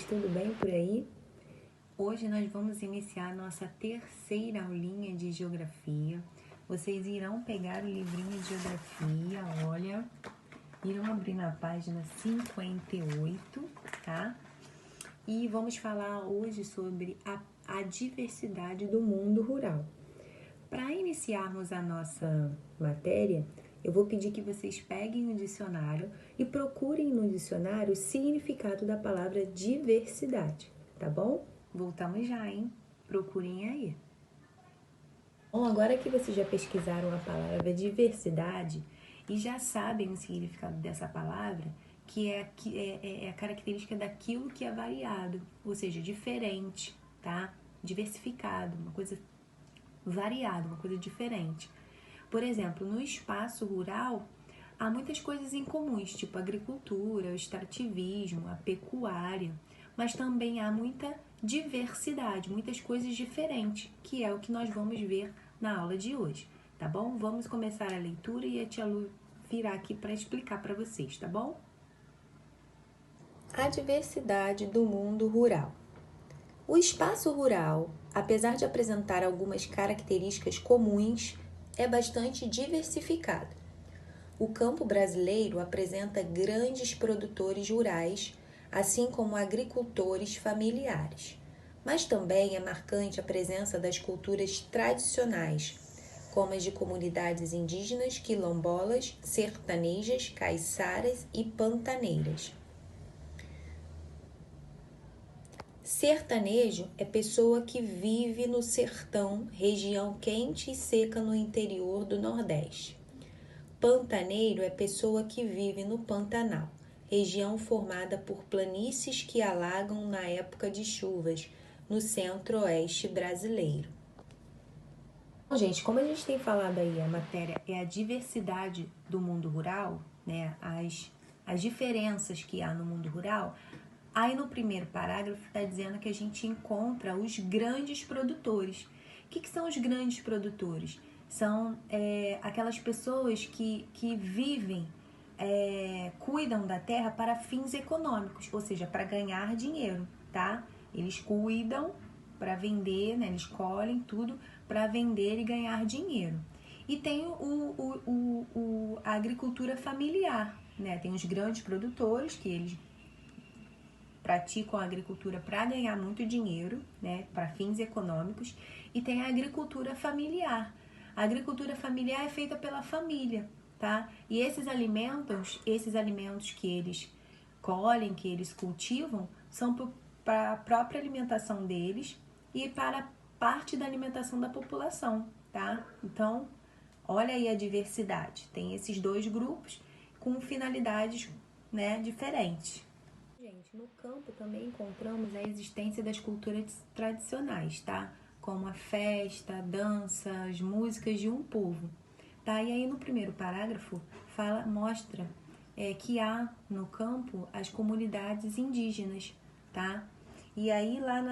tudo bem por aí? Hoje nós vamos iniciar nossa terceira aulinha de Geografia. Vocês irão pegar o livrinho de Geografia, olha, irão abrir na página 58, tá? E vamos falar hoje sobre a diversidade do mundo rural. Para iniciarmos a nossa matéria, eu vou pedir que vocês peguem o dicionário e procurem no dicionário o significado da palavra diversidade, tá bom? Voltamos já, hein? Procurem aí. Bom, agora que vocês já pesquisaram a palavra diversidade e já sabem o significado dessa palavra, que é a característica daquilo que é variado, ou seja, diferente, tá? Diversificado, uma coisa variada, uma coisa diferente. Por exemplo, no espaço rural, há muitas coisas em comuns, tipo a agricultura, o extrativismo, a pecuária, mas também há muita diversidade, muitas coisas diferentes, que é o que nós vamos ver na aula de hoje, tá bom? Vamos começar a leitura e a tia Lu virá aqui para explicar para vocês, tá bom? A diversidade do mundo rural. O espaço rural, apesar de apresentar algumas características comuns, é bastante diversificado. O campo brasileiro apresenta grandes produtores rurais, assim como agricultores familiares. Mas também é marcante a presença das culturas tradicionais, como as de comunidades indígenas, quilombolas, sertanejas, caiçaras e pantaneiras. Sertanejo é pessoa que vive no sertão, região quente e seca no interior do Nordeste. Pantaneiro é pessoa que vive no Pantanal, região formada por planícies que alagam na época de chuvas, no centro-oeste brasileiro. Bom, gente, como a gente tem falado aí, a matéria é a diversidade do mundo rural, né? As diferenças que há no mundo rural. Aí no primeiro parágrafo está dizendo que a gente encontra os grandes produtores. O que são os grandes produtores? São aquelas pessoas que vivem, cuidam da terra para fins econômicos, ou seja, para ganhar dinheiro, tá? Eles cuidam para vender, né? Eles colhem tudo para vender e ganhar dinheiro. E tem a agricultura familiar, né? Tem os grandes produtores que eles praticam a agricultura para ganhar muito dinheiro, né, para fins econômicos, e tem a agricultura familiar. A agricultura familiar é feita pela família, tá? E esses alimentos que eles colhem, que eles cultivam, são para a própria alimentação deles e para parte da alimentação da população, tá? Então, olha aí a diversidade. Tem esses dois grupos com finalidades, né, diferentes. Gente, no campo também encontramos a existência das culturas tradicionais, tá? Como a festa, a dança, as músicas de um povo, tá? E aí no primeiro parágrafo mostra que há no campo as comunidades indígenas, tá? E aí lá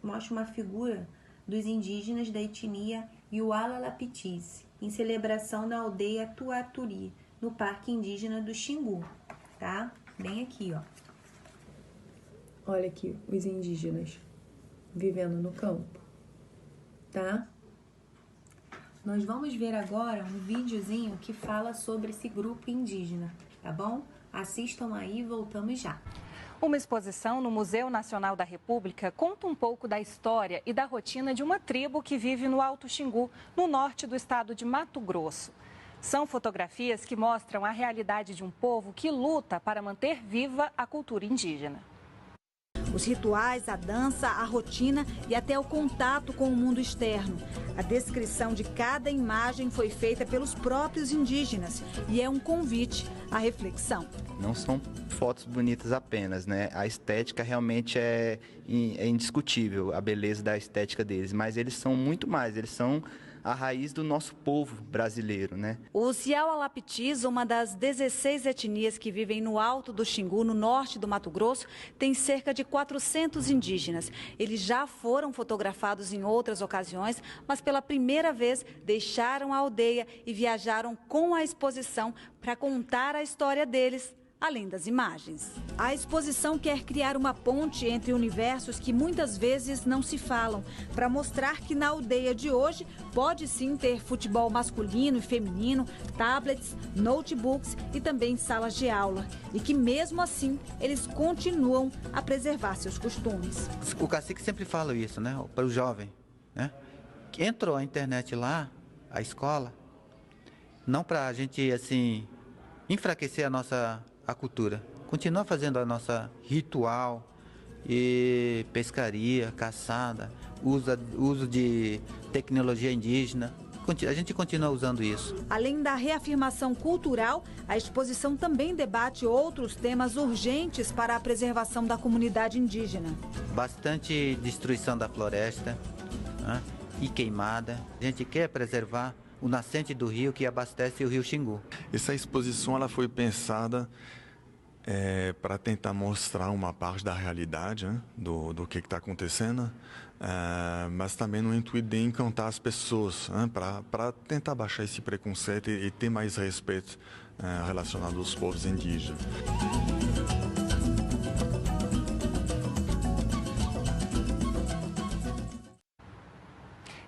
mostra uma figura dos indígenas da etnia Yuala-Lapitisi, em celebração na aldeia Tuaturi, no Parque Indígena do Xingu, tá? Bem aqui, ó. Olha aqui os indígenas vivendo no campo, tá? Nós vamos ver agora um videozinho que fala sobre esse grupo indígena, tá bom? Assistam aí e voltamos já. Uma exposição no Museu Nacional da República conta um pouco da história e da rotina de uma tribo que vive no Alto Xingu, no norte do estado de Mato Grosso. São fotografias que mostram a realidade de um povo que luta para manter viva a cultura indígena. Os rituais, a dança, a rotina e até o contato com o mundo externo. A descrição de cada imagem foi feita pelos próprios indígenas e é um convite à reflexão. Não são fotos bonitas apenas, né? A estética realmente é indiscutível, a beleza da estética deles, mas eles são muito mais, eles são a raiz do nosso povo brasileiro, né? Os Yuala-Lapitisi, uma das 16 etnias que vivem no Alto do Xingu, no norte do Mato Grosso, tem cerca de 400 indígenas. Eles já foram fotografados em outras ocasiões, mas pela primeira vez deixaram a aldeia e viajaram com a exposição para contar a história deles além das imagens. A exposição quer criar uma ponte entre universos que muitas vezes não se falam, para mostrar que na aldeia de hoje pode sim ter futebol masculino e feminino, tablets, notebooks e também salas de aula. E que mesmo assim eles continuam a preservar seus costumes. O cacique sempre fala isso, né, para o jovem, né? Entrou a internet lá, a escola, não para a gente assim enfraquecer a cultura. Continua fazendo a nossa ritual e pescaria, caçada, uso de tecnologia indígena. A gente continua usando isso. Além da reafirmação cultural, a exposição também debate outros temas urgentes para a preservação da comunidade indígena. Bastante destruição da floresta, né, e queimada. A gente quer preservar o nascente do rio que abastece o rio Xingu. Essa exposição ela foi pensada para tentar mostrar uma parte da realidade, né, do que está acontecendo, mas também no intuito de encantar as pessoas, né, para tentar baixar esse preconceito e ter mais respeito relacionado aos povos indígenas.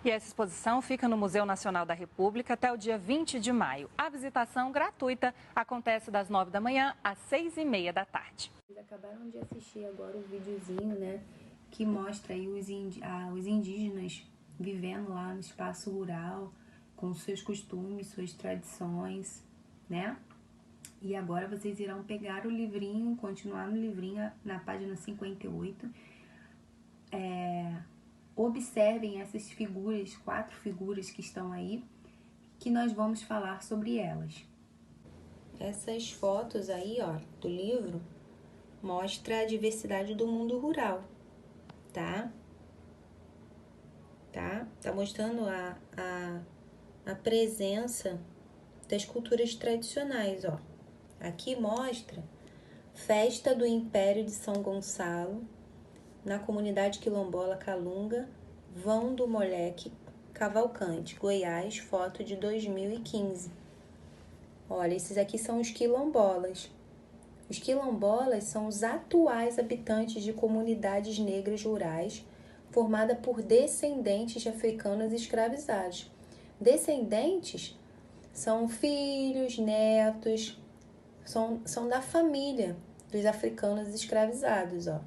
E essa exposição fica no Museu Nacional da República até o dia 20 de maio. A visitação gratuita acontece das 9 da manhã às 6h30 da tarde. Vocês acabaram de assistir agora o videozinho, né, que mostra aí os indígenas vivendo lá no espaço rural, com seus costumes, suas tradições, né? E agora vocês irão pegar o livrinho, continuar no livrinho, na página 58. Observem essas figuras, 4 figuras que estão aí, que nós vamos falar sobre elas. Essas fotos aí, ó, do livro, mostra a diversidade do mundo rural, tá? Tá mostrando a presença das culturas tradicionais, ó. Aqui mostra Festa do Império de São Gonçalo, na comunidade quilombola Calunga, Vão do Moleque, Cavalcante, Goiás, foto de 2015. Olha, esses aqui são os quilombolas. Os quilombolas são os atuais habitantes de comunidades negras rurais, formada por descendentes de africanos escravizados. Descendentes são filhos, netos, são da família dos africanos escravizados, ó.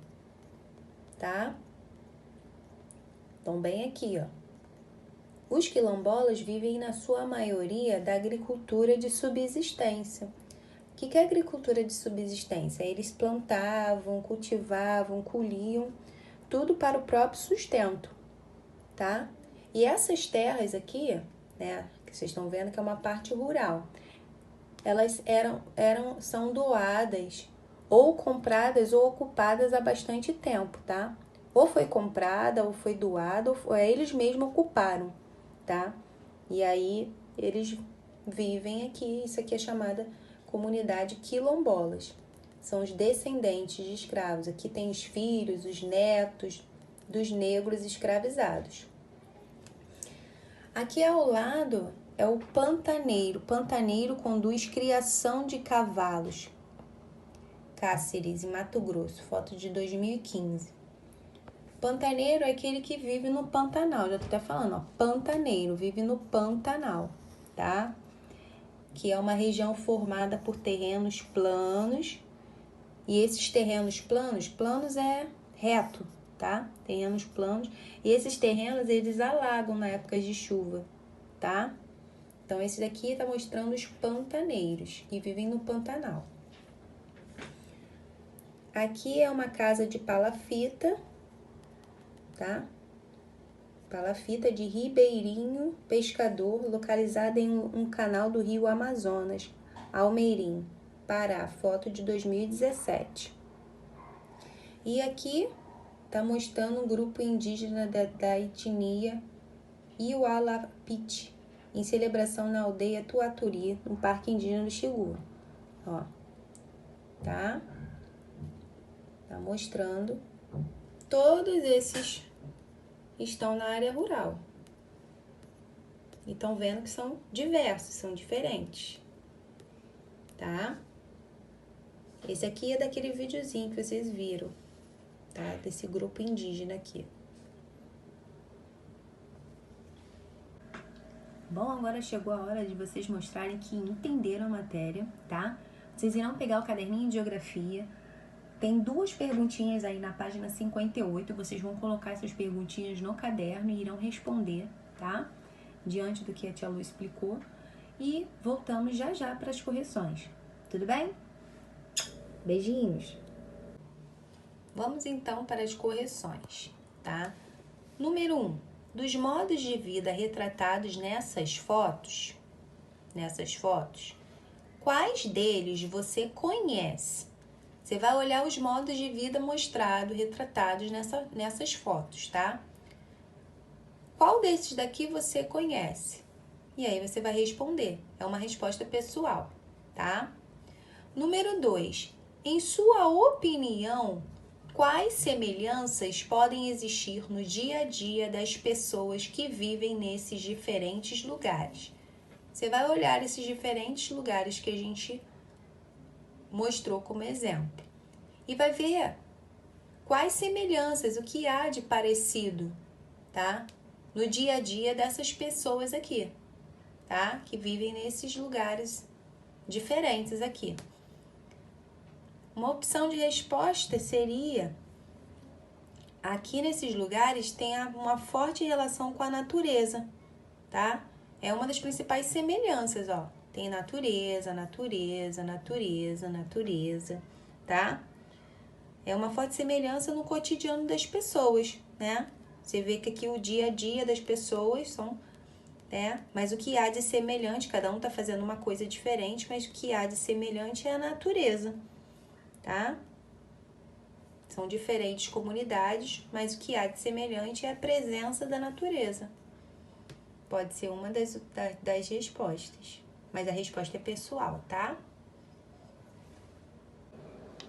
Tá? Então, bem aqui, ó. Os quilombolas vivem, na sua maioria, da agricultura de subsistência. O que é agricultura de subsistência? Eles plantavam, cultivavam, colhiam, tudo para o próprio sustento, tá? E essas terras aqui, né, que vocês estão vendo que é uma parte rural, elas são doadas, ou compradas ou ocupadas há bastante tempo, tá? Ou foi comprada, ou foi doada, ou eles mesmos ocuparam, tá? E aí eles vivem aqui, isso aqui é chamada comunidade quilombolas. São os descendentes de escravos. Aqui tem os filhos, os netos dos negros escravizados. Aqui ao lado é o pantaneiro. Pantaneiro conduz criação de cavalos. Cáceres, em Mato Grosso, foto de 2015. Pantaneiro é aquele que vive no Pantanal, já tô até falando, ó, pantaneiro, vive no Pantanal, tá? Que é uma região formada por terrenos planos, e esses terrenos planos é reto, tá? Terrenos planos, e esses terrenos, eles alagam na época de chuva, tá? Então, esse daqui tá mostrando os pantaneiros, que vivem no Pantanal. Aqui é uma casa de palafita, tá? Palafita de Ribeirinho Pescador, localizada em um canal do rio Amazonas, Almeirim, Pará, foto de 2017. E aqui tá mostrando um grupo indígena da etnia Iualapiti, em celebração na aldeia Tuaturi, no Parque Indígena do Xingu. Ó, tá? Tá mostrando. Todos esses estão na área rural. E estão vendo que são diversos, são diferentes. Tá? Esse aqui é daquele videozinho que vocês viram, tá? Desse grupo indígena aqui. Bom, agora chegou a hora de vocês mostrarem que entenderam a matéria, tá? Vocês irão pegar o caderninho de geografia. Tem 2 perguntinhas aí na página 58. Vocês vão colocar essas perguntinhas no caderno e irão responder, tá? Diante do que a tia Lu explicou. E voltamos já já para as correções. Tudo bem? Beijinhos! Vamos então para as correções, tá? Número 1. Dos modos de vida retratados nessas fotos, quais deles você conhece? Você vai olhar os modos de vida mostrados, retratados nessas fotos, tá? Qual desses daqui você conhece? E aí você vai responder. É uma resposta pessoal, tá? Número 2. Em sua opinião, quais semelhanças podem existir no dia a dia das pessoas que vivem nesses diferentes lugares? Você vai olhar esses diferentes lugares que a gente mostrou como exemplo e vai ver quais semelhanças, o que há de parecido, tá? No dia a dia dessas pessoas aqui, tá? Que vivem nesses lugares diferentes aqui. Uma opção de resposta seria: aqui nesses lugares tem uma forte relação com a natureza, tá? É uma das principais semelhanças, ó. Tem natureza, tá? É uma forte semelhança no cotidiano das pessoas, né? Você vê que aqui o dia a dia das pessoas são, né? Mas o que há de semelhante, cada um tá fazendo uma coisa diferente, mas o que há de semelhante é a natureza, tá? São diferentes comunidades, mas o que há de semelhante é a presença da natureza. Pode ser uma das respostas, mas a resposta é pessoal, tá?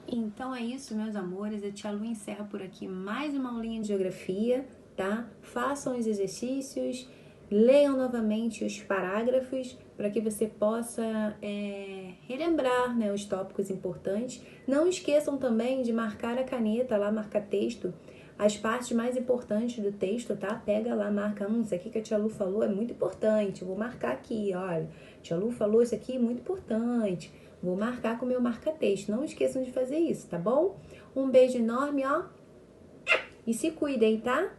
Então é isso, meus amores. A tia Lu encerra por aqui mais uma aulinha de geografia, tá? Façam os exercícios, leiam novamente os parágrafos para que você possa relembrar, né, os tópicos importantes. Não esqueçam também de marcar a caneta lá, marcar texto, as partes mais importantes do texto, tá? Pega lá, marca, isso aqui que a tia Lu falou é muito importante, eu vou marcar aqui, olha, a tia Lu falou isso aqui, muito importante, vou marcar com o meu marca-texto. Não esqueçam de fazer isso, tá bom? Um beijo enorme, ó, e se cuidem, tá?